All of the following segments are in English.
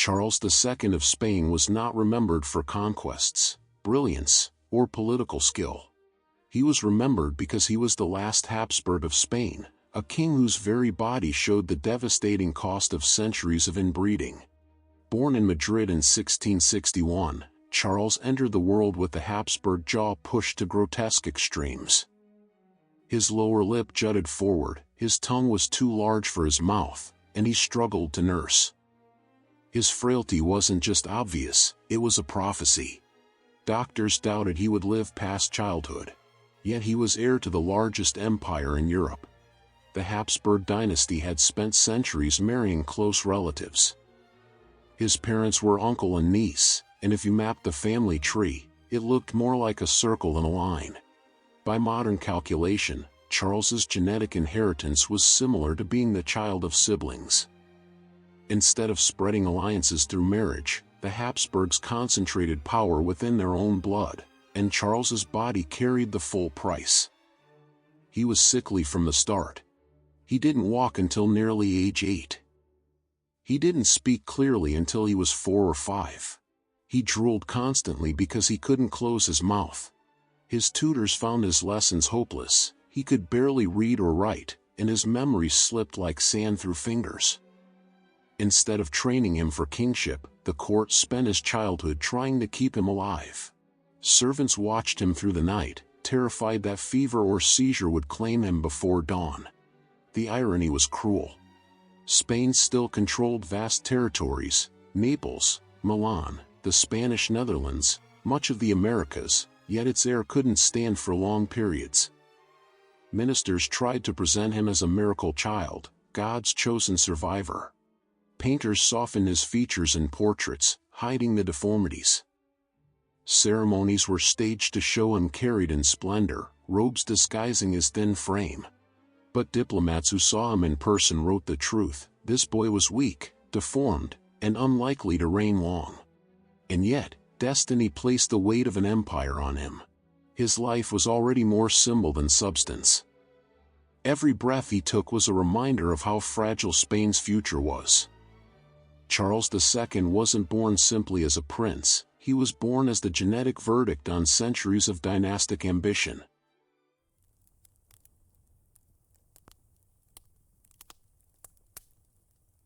Charles II of Spain was not remembered for conquests, brilliance, or political skill. He was remembered because he was the last Habsburg of Spain, a king whose very body showed the devastating cost of centuries of inbreeding. Born in Madrid in 1661, Charles entered the world with the Habsburg jaw pushed to grotesque extremes. His lower lip jutted forward, his tongue was too large for his mouth, and he struggled to nurse. His frailty wasn't just obvious, it was a prophecy. Doctors doubted he would live past childhood. Yet he was heir to the largest empire in Europe. The Habsburg dynasty had spent centuries marrying close relatives. His parents were uncle and niece, and if you mapped the family tree, it looked more like a circle than a line. By modern calculation, Charles's genetic inheritance was similar to being the child of siblings. Instead of spreading alliances through marriage, the Habsburgs concentrated power within their own blood, and Charles's body carried the full price. He was sickly from the start. He didn't walk until nearly age 8. He didn't speak clearly until he was 4 or 5. He drooled constantly because he couldn't close his mouth. His tutors found his lessons hopeless. He could barely read or write, and his memory slipped like sand through fingers. Instead of training him for kingship, the court spent his childhood trying to keep him alive. Servants watched him through the night, terrified that fever or seizure would claim him before dawn. The irony was cruel. Spain still controlled vast territories: Naples, Milan, the Spanish Netherlands, much of the Americas, yet its heir couldn't stand for long periods. Ministers tried to present him as a miracle child, God's chosen survivor. Painters softened his features in portraits, hiding the deformities. Ceremonies were staged to show him carried in splendor, robes disguising his thin frame. But diplomats who saw him in person wrote the truth: this boy was weak, deformed, and unlikely to reign long. And yet, destiny placed the weight of an empire on him. His life was already more symbol than substance. Every breath he took was a reminder of how fragile Spain's future was. Charles II wasn't born simply as a prince, he was born as the genetic verdict on centuries of dynastic ambition.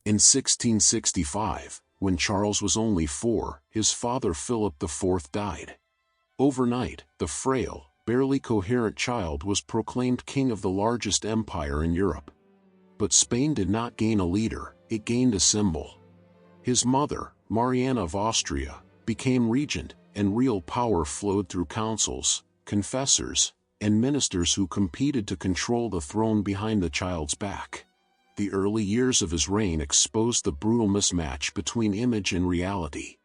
In 1665, when Charles was only 4, his father Philip IV died. Overnight, the frail, barely coherent child was proclaimed king of the largest empire in Europe. But Spain did not gain a leader, it gained a symbol. His mother, Mariana of Austria, became regent, and real power flowed through councils, confessors, and ministers who competed to control the throne behind the child's back. The early years of his reign exposed the brutal mismatch between image and reality.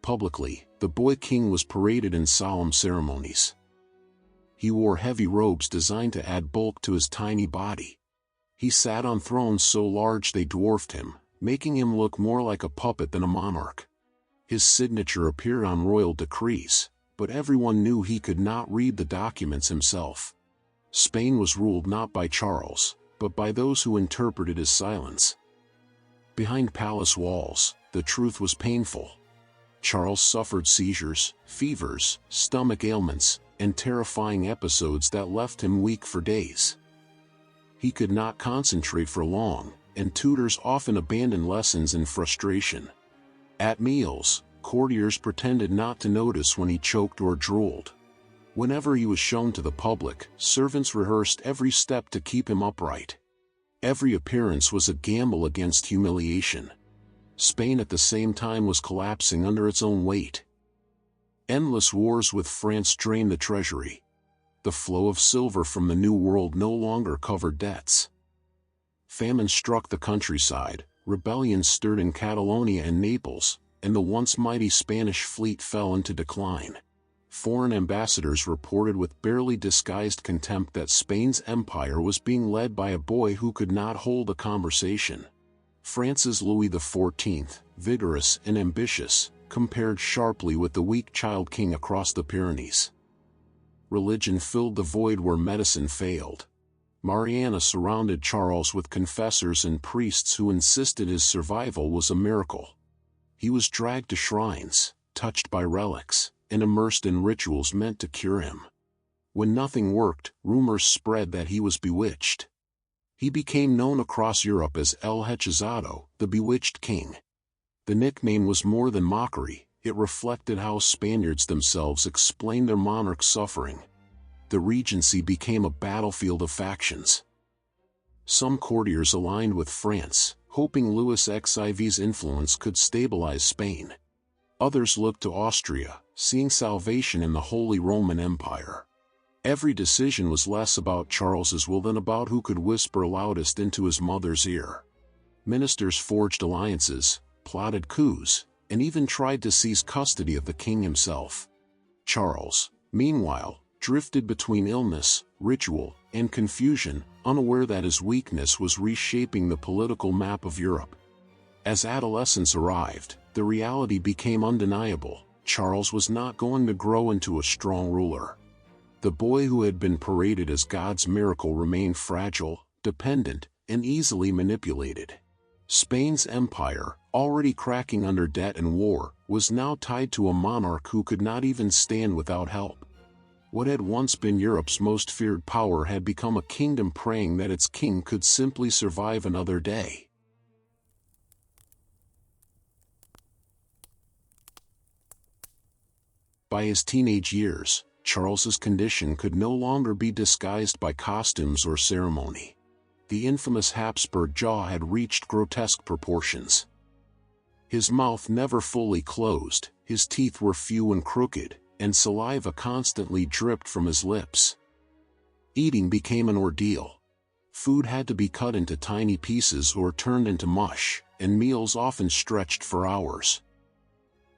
Publicly, the boy king was paraded in solemn ceremonies. He wore heavy robes designed to add bulk to his tiny body. He sat on thrones so large they dwarfed him, making him look more like a puppet than a monarch. His signature appeared on royal decrees, but everyone knew he could not read the documents himself. Spain was ruled not by Charles, but by those who interpreted his silence. Behind palace walls, the truth was painful. Charles suffered seizures, fevers, stomach ailments, and terrifying episodes that left him weak for days. He could not concentrate for long, and tutors often abandoned lessons in frustration. At meals, courtiers pretended not to notice when he choked or drooled. Whenever he was shown to the public, servants rehearsed every step to keep him upright. Every appearance was a gamble against humiliation. Spain at the same time was collapsing under its own weight. Endless wars with France drained the treasury. The flow of silver from the New World no longer covered debts. Famine struck the countryside, rebellions stirred in Catalonia and Naples, and the once mighty Spanish fleet fell into decline. Foreign ambassadors reported with barely disguised contempt that Spain's empire was being led by a boy who could not hold a conversation. France's Louis XIV, vigorous and ambitious, compared sharply with the weak child king across the Pyrenees. Religion filled the void where medicine failed. Mariana surrounded Charles with confessors and priests who insisted his survival was a miracle. He was dragged to shrines, touched by relics, and immersed in rituals meant to cure him. When nothing worked, rumors spread that he was bewitched. He became known across Europe as El Hechizado, the Bewitched King. The nickname was more than mockery, it reflected how Spaniards themselves explained their monarch's suffering. The regency became a battlefield of factions. Some courtiers aligned with France, hoping Louis XIV's influence could stabilize Spain. Others looked to Austria, seeing salvation in the Holy Roman Empire. Every decision was less about Charles's will than about who could whisper loudest into his mother's ear. Ministers forged alliances, plotted coups, and even tried to seize custody of the king himself. Charles, meanwhile, drifted between illness, ritual, and confusion, unaware that his weakness was reshaping the political map of Europe. As adolescence arrived, the reality became undeniable. Charles was not going to grow into a strong ruler. The boy who had been paraded as God's miracle remained fragile, dependent, and easily manipulated. Spain's empire, already cracking under debt and war, was now tied to a monarch who could not even stand without help. What had once been Europe's most feared power had become a kingdom praying that its king could simply survive another day. By his teenage years, Charles's condition could no longer be disguised by costumes or ceremony. The infamous Habsburg jaw had reached grotesque proportions. His mouth never fully closed, his teeth were few and crooked, and saliva constantly dripped from his lips. Eating became an ordeal. Food had to be cut into tiny pieces or turned into mush, and meals often stretched for hours.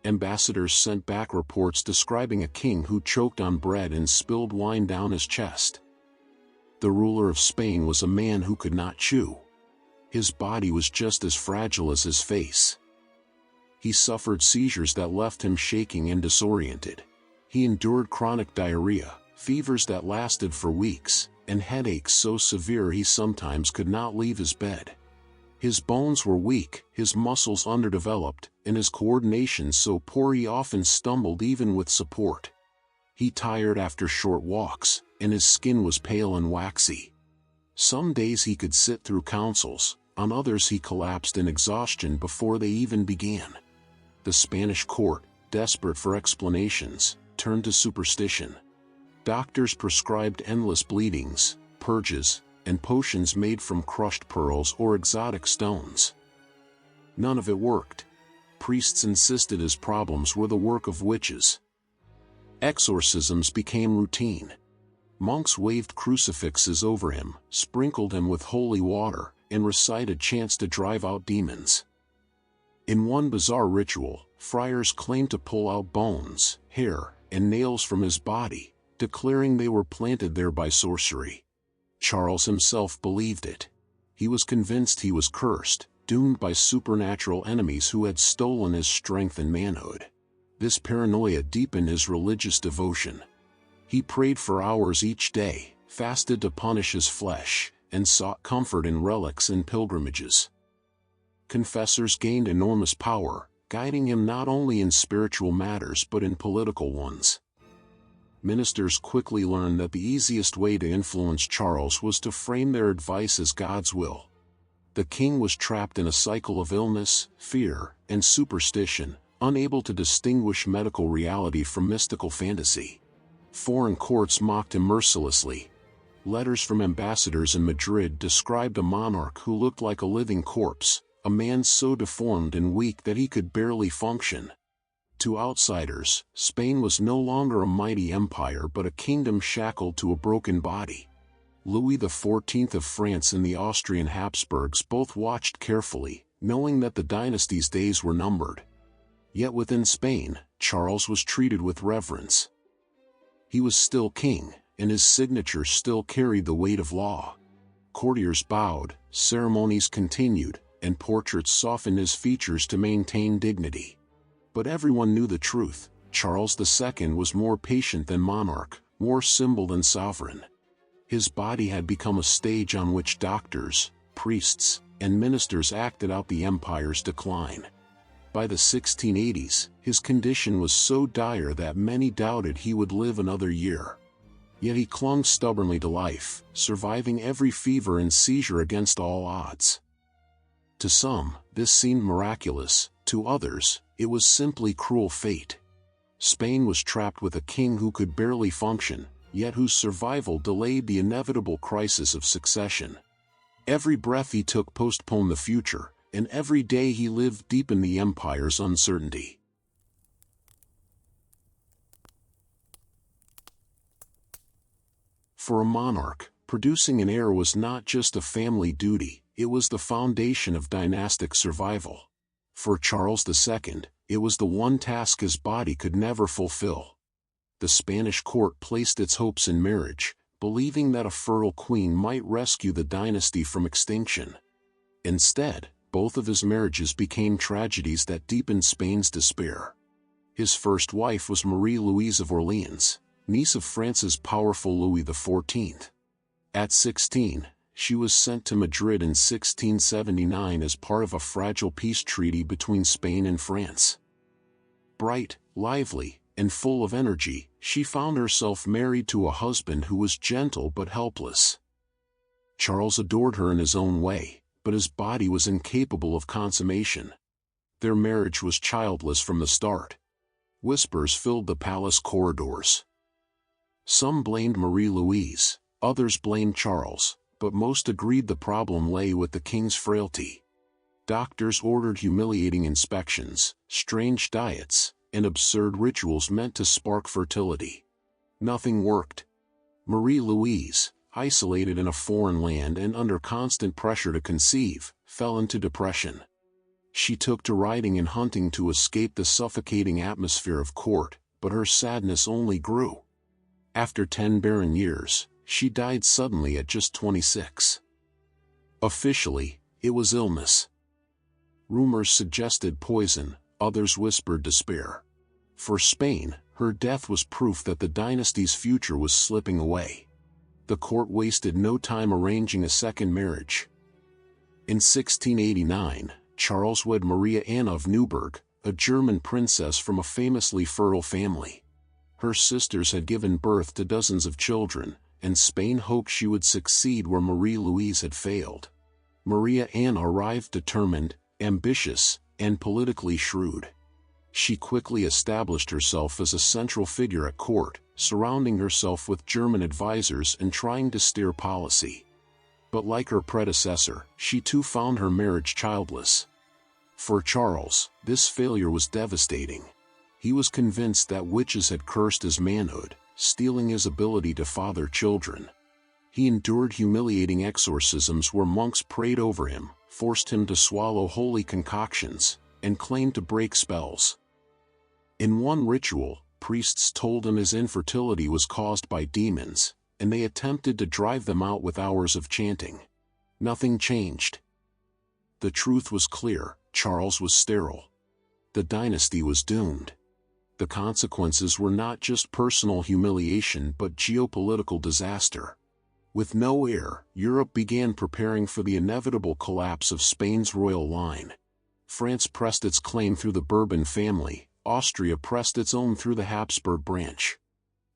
Ambassadors sent back reports describing a king who choked on bread and spilled wine down his chest. The ruler of Spain was a man who could not chew. His body was just as fragile as his face. He suffered seizures that left him shaking and disoriented. He endured chronic diarrhea, fevers that lasted for weeks, and headaches so severe he sometimes could not leave his bed. His bones were weak, his muscles underdeveloped, and his coordination so poor he often stumbled even with support. He tired after short walks, and his skin was pale and waxy. Some days he could sit through councils, on others he collapsed in exhaustion before they even began. The Spanish court, desperate for explanations, turned to superstition. Doctors prescribed endless bleedings, purges, and potions made from crushed pearls or exotic stones. None of it worked. Priests insisted his problems were the work of witches. Exorcisms became routine. Monks waved crucifixes over him, sprinkled him with holy water, and recited chants to drive out demons. In one bizarre ritual, friars claimed to pull out bones, hair, and nails from his body, declaring they were planted there by sorcery. Charles himself believed it. He was convinced he was cursed, doomed by supernatural enemies who had stolen his strength and manhood. This paranoia deepened his religious devotion. He prayed for hours each day, fasted to punish his flesh, and sought comfort in relics and pilgrimages. Confessors gained enormous power, guiding him not only in spiritual matters but in political ones. Ministers quickly learned that the easiest way to influence Charles was to frame their advice as God's will. The king was trapped in a cycle of illness, fear, and superstition, unable to distinguish medical reality from mystical fantasy. Foreign courts mocked him mercilessly. Letters from ambassadors in Madrid described a monarch who looked like a living corpse, a man so deformed and weak that he could barely function. To outsiders, Spain was no longer a mighty empire but a kingdom shackled to a broken body. Louis XIV of France and the Austrian Habsburgs both watched carefully, knowing that the dynasty's days were numbered. Yet within Spain, Charles was treated with reverence. He was still king, and his signature still carried the weight of law. Courtiers bowed, ceremonies continued, and portraits softened his features to maintain dignity. But everyone knew the truth. Charles II was more patient than monarch, more symbol than sovereign. His body had become a stage on which doctors, priests, and ministers acted out the empire's decline. By the 1680s, his condition was so dire that many doubted he would live another year. Yet he clung stubbornly to life, surviving every fever and seizure against all odds. To some, this seemed miraculous; to others, it was simply cruel fate. Spain was trapped with a king who could barely function, yet whose survival delayed the inevitable crisis of succession. Every breath he took postponed the future, and every day he lived deepened the empire's uncertainty. For a monarch, producing an heir was not just a family duty, it was the foundation of dynastic survival. For Charles II, it was the one task his body could never fulfill. The Spanish court placed its hopes in marriage, believing that a fertile queen might rescue the dynasty from extinction. Instead, both of his marriages became tragedies that deepened Spain's despair. His first wife was Marie-Louise of Orleans, niece of France's powerful Louis XIV. At 16, she was sent to Madrid in 1679 as part of a fragile peace treaty between Spain and France. Bright, lively, and full of energy, she found herself married to a husband who was gentle but helpless. Charles adored her in his own way, but his body was incapable of consummation. Their marriage was childless from the start. Whispers filled the palace corridors. Some blamed Marie-Louise, others blamed Charles, but most agreed the problem lay with the king's frailty. Doctors ordered humiliating inspections, strange diets, and absurd rituals meant to spark fertility. Nothing worked. Marie-Louise, isolated in a foreign land and under constant pressure to conceive, fell into depression. She took to riding and hunting to escape the suffocating atmosphere of court, but her sadness only grew. After 10 barren years, she died suddenly at just 26. Officially, it was illness. Rumors suggested poison, others whispered despair. For Spain, her death was proof that the dynasty's future was slipping away. The court wasted no time arranging a second marriage. In 1689, Charles wed Maria Anna of Neuburg, a German princess from a famously fertile family. Her sisters had given birth to dozens of children, and Spain hoped she would succeed where Marie-Louise had failed. Maria Anna arrived determined, ambitious, and politically shrewd. She quickly established herself as a central figure at court, surrounding herself with German advisors and trying to steer policy. But like her predecessor, she too found her marriage childless. For Charles, this failure was devastating. He was convinced that witches had cursed his manhood, stealing his ability to father children. He endured humiliating exorcisms where monks prayed over him, forced him to swallow holy concoctions, and claimed to break spells. In one ritual, priests told him his infertility was caused by demons, and they attempted to drive them out with hours of chanting. Nothing changed. The truth was clear: Charles was sterile. The dynasty was doomed. The consequences were not just personal humiliation but geopolitical disaster. With no heir, Europe began preparing for the inevitable collapse of Spain's royal line. France pressed its claim through the Bourbon family, Austria pressed its own through the Habsburg branch.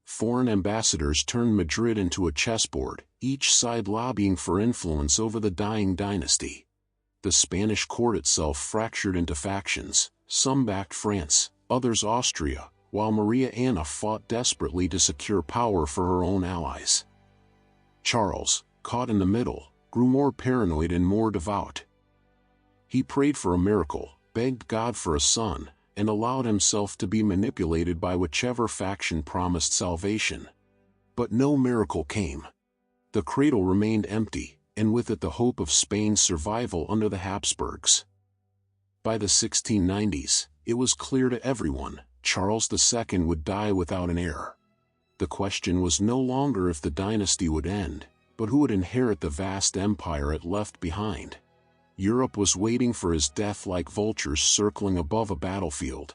Foreign ambassadors turned Madrid into a chessboard, each side lobbying for influence over the dying dynasty. The Spanish court itself fractured into factions, some backed France, others Austria, while Maria Anna fought desperately to secure power for her own allies. Charles, caught in the middle, grew more paranoid and more devout. He prayed for a miracle, begged God for a son, and allowed himself to be manipulated by whichever faction promised salvation. But no miracle came. The cradle remained empty, and with it the hope of Spain's survival under the Habsburgs. By the 1690s, it was clear to everyone: Charles II would die without an heir. The question was no longer if the dynasty would end, but who would inherit the vast empire it left behind. Europe was waiting for his death like vultures circling above a battlefield.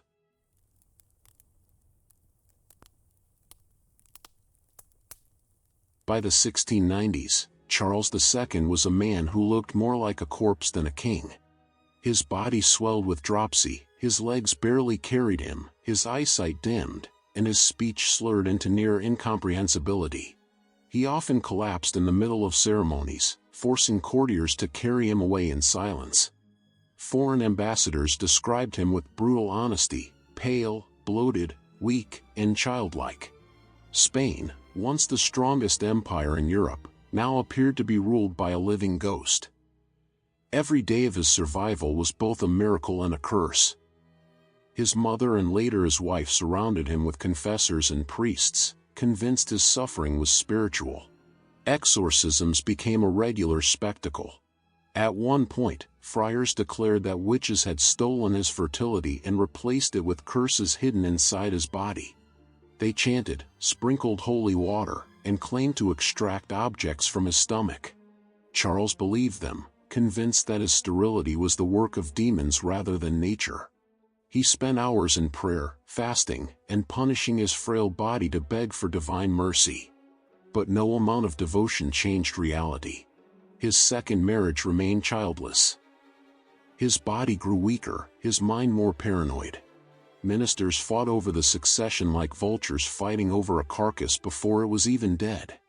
By the 1690s, Charles II was a man who looked more like a corpse than a king. His body swelled with dropsy, his legs barely carried him, his eyesight dimmed, and his speech slurred into near incomprehensibility. He often collapsed in the middle of ceremonies, forcing courtiers to carry him away in silence. Foreign ambassadors described him with brutal honesty: pale, bloated, weak, and childlike. Spain, once the strongest empire in Europe, now appeared to be ruled by a living ghost. Every day of his survival was both a miracle and a curse. His mother and later his wife surrounded him with confessors and priests, convinced his suffering was spiritual. Exorcisms became a regular spectacle. At one point, friars declared that witches had stolen his fertility and replaced it with curses hidden inside his body. They chanted, sprinkled holy water, and claimed to extract objects from his stomach. Charles believed them, convinced that his sterility was the work of demons rather than nature. He spent hours in prayer, fasting, and punishing his frail body to beg for divine mercy. But no amount of devotion changed reality. His second marriage remained childless. His body grew weaker, his mind more paranoid. Ministers fought over the succession like vultures fighting over a carcass before it was even dead.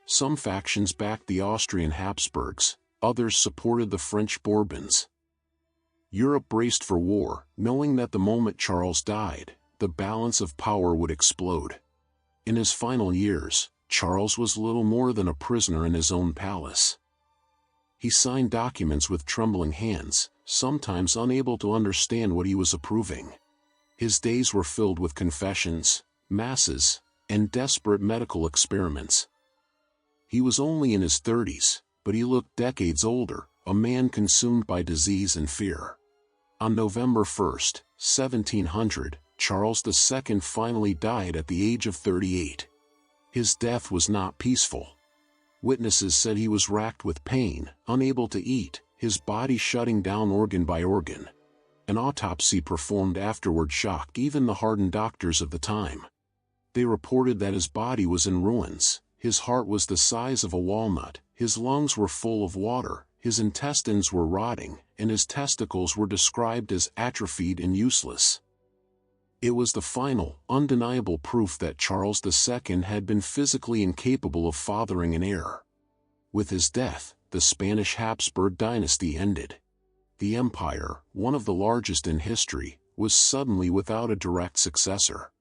Some factions backed the Austrian Habsburgs, others supported the French Bourbons. Europe braced for war, knowing that the moment Charles died, the balance of power would explode. In his final years, Charles was little more than a prisoner in his own palace. He signed documents with trembling hands, sometimes unable to understand what he was approving. His days were filled with confessions, masses, and desperate medical experiments. He was only in his 30s, but he looked decades older, a man consumed by disease and fear. On November 1, 1700, Charles II finally died at the age of 38. His death was not peaceful. Witnesses said he was racked with pain, unable to eat, his body shutting down organ by organ. An autopsy performed afterward shocked even the hardened doctors of the time. They reported that his body was in ruins, his heart was the size of a walnut, his lungs were full of water, his intestines were rotting, and his testicles were described as atrophied and useless. It was the final, undeniable proof that Charles II had been physically incapable of fathering an heir. With his death, the Spanish Habsburg dynasty ended. The empire, one of the largest in history, was suddenly without a direct successor.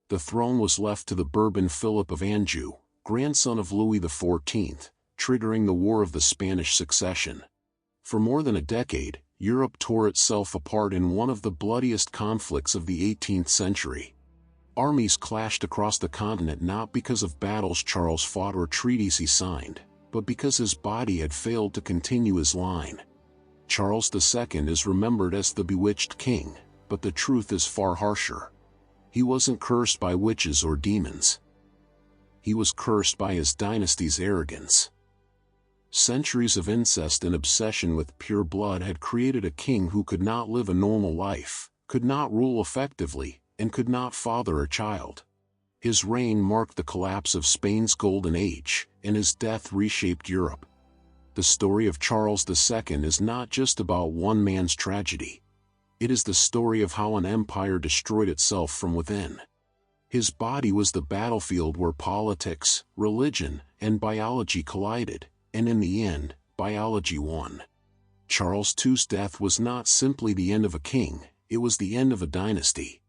The throne was left to the Bourbon Philip of Anjou, grandson of Louis XIV, triggering the War of the Spanish Succession. For more than a decade, Europe tore itself apart in one of the bloodiest conflicts of the 18th century. Armies clashed across the continent not because of battles Charles fought or treaties he signed, but because his body had failed to continue his line. Charles II is remembered as the bewitched king, but the truth is far harsher. He wasn't cursed by witches or demons. He was cursed by his dynasty's arrogance. Centuries of incest and obsession with pure blood had created a king who could not live a normal life, could not rule effectively, and could not father a child. His reign marked the collapse of Spain's golden age, and his death reshaped Europe. The story of Charles II is not just about one man's tragedy. It is the story of how an empire destroyed itself from within. His body was the battlefield where politics, religion, and biology collided, and in the end, biology won. Charles II's death was not simply the end of a king, it was the end of a dynasty.